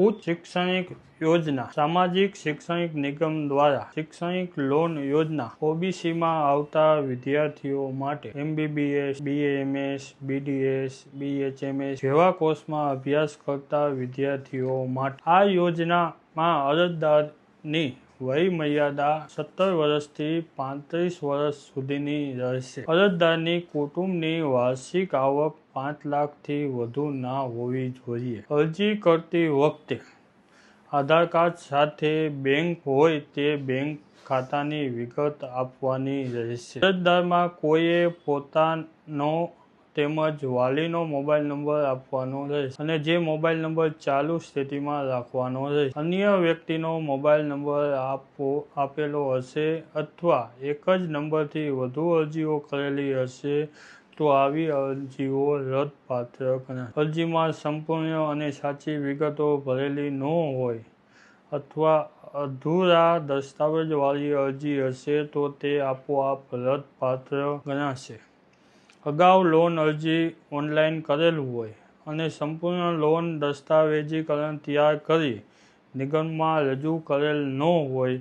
ઉચ્ચ શૈક્ષણિક યોજના સામાજિક શૈક્ષણિક નિગમ દ્વારા શૈક્ષણિક લોન યોજના ઓબીસીમાં આવતા વિદ્યાર્થીઓ માટે એમબીબીએસ, બીએએમએસ, બીડીએસ, બીએચએમએસ જેવા કોર્સમાં અભ્યાસ કરતા વિદ્યાર્થીઓ માટે આ યોજનામાં અરજદારની વય મર્યાદા 17 વર્ષથી 35 વર્ષ સુધીની રહેશે. અરજદારની કુટુંબની વાર્ષિક આવક 5 લાખથી વધુ ના હોવી જોઈએ. અરજી કરતી વખતે આધાર કાર્ડ સાથે બેંક હોય તે બેંક ખાતાની વિગત આપવાની રહેશે. અરજદારમાં કોઈએ પોતાનો તેમજ વાલીનો મોબાઈલ નંબર આપવાનો રહેશે અને જે મોબાઈલ નંબર ચાલુ સ્થિતિમાં રાખવાનો રહેશે. અન્ય વ્યક્તિનો મોબાઈલ નંબર આપેલો હશે અથવા એક જ નંબરથી વધુ અરજીઓ કરેલી હશે તો આવી અરજીઓ રદપાત્ર ગણાશે. અરજીમાં સંપૂર્ણ અને સાચી વિગતો ભરેલી ન હોય અથવા અધૂરા દસ્તાવેજવાળી અરજી હશે તો તે આપોઆપ રદપાત્ર ગણાશે. અગાઉ લોન અરજી ઓનલાઈન કરેલું હોય અને સંપૂર્ણ લોન દસ્તાવેજીકરણ તૈયાર કરી નિગમમાં રજૂ કરેલ ન હોય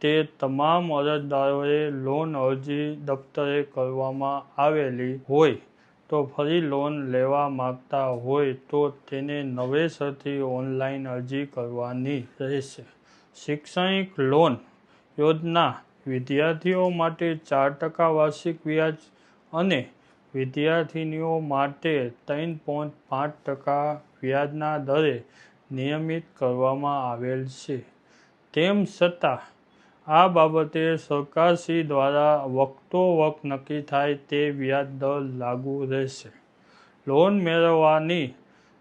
તે તમામ અરજદારોએ લોન અરજી દફતરે કરવામાં આવેલી હોય તો ફરી લોન લેવા માંગતા હોય તો તેને નવેસરથી ઓનલાઈન અરજી કરવાની રહેશે. શૈક્ષણિક લોન યોજના વિદ્યાર્થીઓ માટે 4% વાર્ષિક વ્યાજ અને વિદ્યાર્થિનીઓ માટે 3.5% વ્યાજના દરે નિયમિત કરવામાં આવેલ છે. તેમ છતાં આ બાબતે સરકારશ્રી દ્વારા વખતોવખ નક્કી થાય તે વ્યાજ દર લાગુ રહેશે. લોન મેળવવાની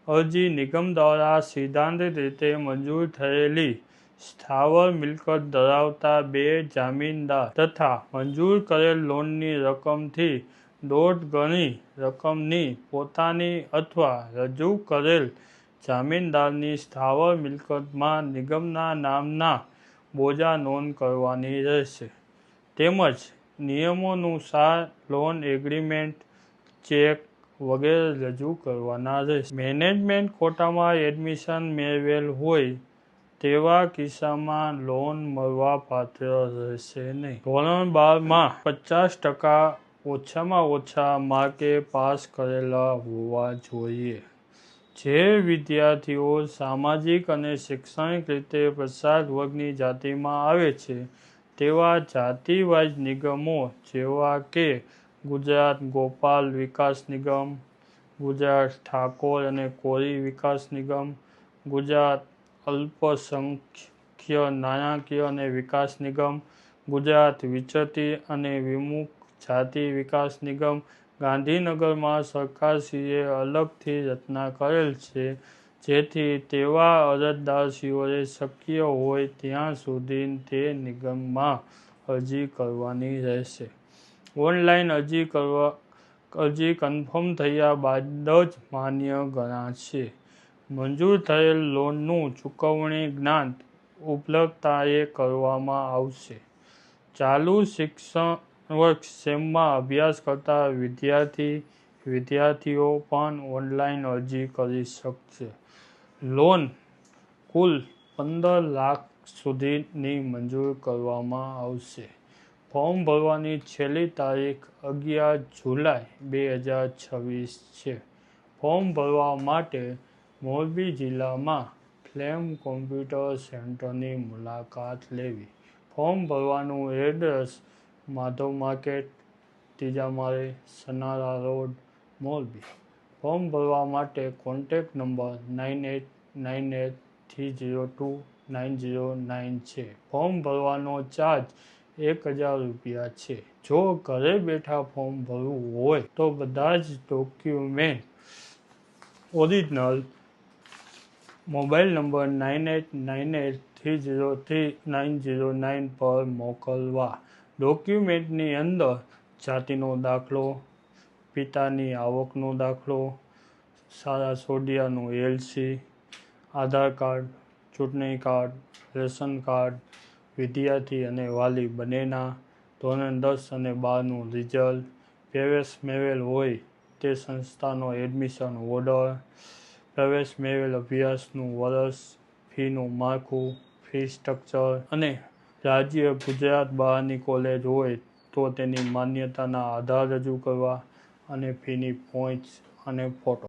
અરજી નિગમ દ્વારા સૈદ્ધાંતિક રીતે મંજૂર થયેલી સ્થાવર મિલકત ધરાવતા 2 જામીનદાર તથા મંજૂર કરેલ લોનની રકમથી 1.5 ગણી રકમની પોતાની અથવા રજૂ કરેલ જામીનદારની સ્થાવર મિલકતમાં નિગમના નામના બોજા નોંધ કરવાની રહેશે. તેમજ નિયમાનુસાર લોન એગ્રીમેન્ટ, ચેક વગેરે રજૂ કરવાના રહેશે. મેનેજમેન્ટ કોટામાં એડમિશન મેળવેલ હોય તેવા કિસ્સામાં લોન મળવાપાત્ર રહેશે નહીં. ધોરણ 12માં 50% ઓછામાં ઓછા માર્કે પાસ કરેલા હોવા જોઈએ. જે વિદ્યાર્થીઓ સામાજિક અને શૈક્ષણિક રીતે પછાત વર્ગની જાતિમાં આવે છે તેવા જાતિ-વાઇઝ નિગમો જેવા કે ગુજરાત ગોપાલ વિકાસ નિગમ, ગુજરાત ઠાકોર અને કોળી વિકાસ નિગમ, ગુજરાત અલ્પસંખ્ય નાણાકીય અને વિકાસ નિગમ, ગુજરાત વિચરતી અને વિમુખ જાતિ વિકાસ નિગમ ગાંધીનગરમાં સરકારશ્રીએ અલગથી રચના કરેલ છે જેથી તેવા અરજદારશ્રીઓએ શક્ય હોય ત્યાં સુધી તે નિગમમાં અરજી કરવાની રહેશે. ઓનલાઈન અરજી કન્ફર્મ થયા બાદ જ માન્ય ગણાશે. મંજૂર થયેલ લોનનું ચૂકવણી જ્ઞાત ઉપલબ્ધતાએ કરવામાં આવશે. ચાલુ શિક્ષણ વર્ષ સેમમાં અભ્યાસ કરતા વિદ્યાર્થીઓ પણ ઓનલાઈન અરજી કરી શકશે. લોન કુલ 15 લાખ સુધીની મંજૂર કરવામાં આવશે. ફોર્મ ભરવાની છેલ્લી તારીખ 11 જુલાઈ 2026 છે. ફોર્મ ભરવા માટે મોરબી જિલ્લામાં ફ્લેમ કોમ્પ્યુટર સેન્ટરની મુલાકાત લેવી. ફોર્મ ભરવાનું એડ્રેસ માધવ માર્કેટ, ત્રીજા માળે, સનારા રોડ, મોરબી. ફોર્મ ભરવા માટે કોન્ટેક્ટ નંબર 9898302909 છે. ફોર્મ ભરવાનો ચાર્જ ₹1000 છે. જો ઘરે બેઠા ફોર્મ ભરવું હોય તો બધા જ ડોક્યુમેન્ટ ઓરિજિનલ મોબાઈલ નંબર 9898303909 પર મોકલવા. ડોક્યુમેન્ટની અંદર જાતિનો દાખલો, પિતાની આવકનો દાખલો, શાળા સોડિયાનું LC, આધાર કાર્ડ, ચૂંટણી કાર્ડ, રેશન કાર્ડ, વિદ્યાર્થી અને વાલી બંનેના, ધોરણ 10 અને 12નું રિઝલ્ટ, પ્રવેશ મેળવેલ હોય તે સંસ્થાનો એડમિશન ઓર્ડર, પ્રવેશ મેળવેલ અભ્યાસનું વર્ષ, ફીનું માળખું, ફી સ્ટ્રક્ચર અને રાજ્ય ગુજરાત બહારની કોલેજ હોય તો તેની માન્યતાના આધાર રજૂ કરવા અને ફીની પોઈન્ટ્સ અને ફોટો.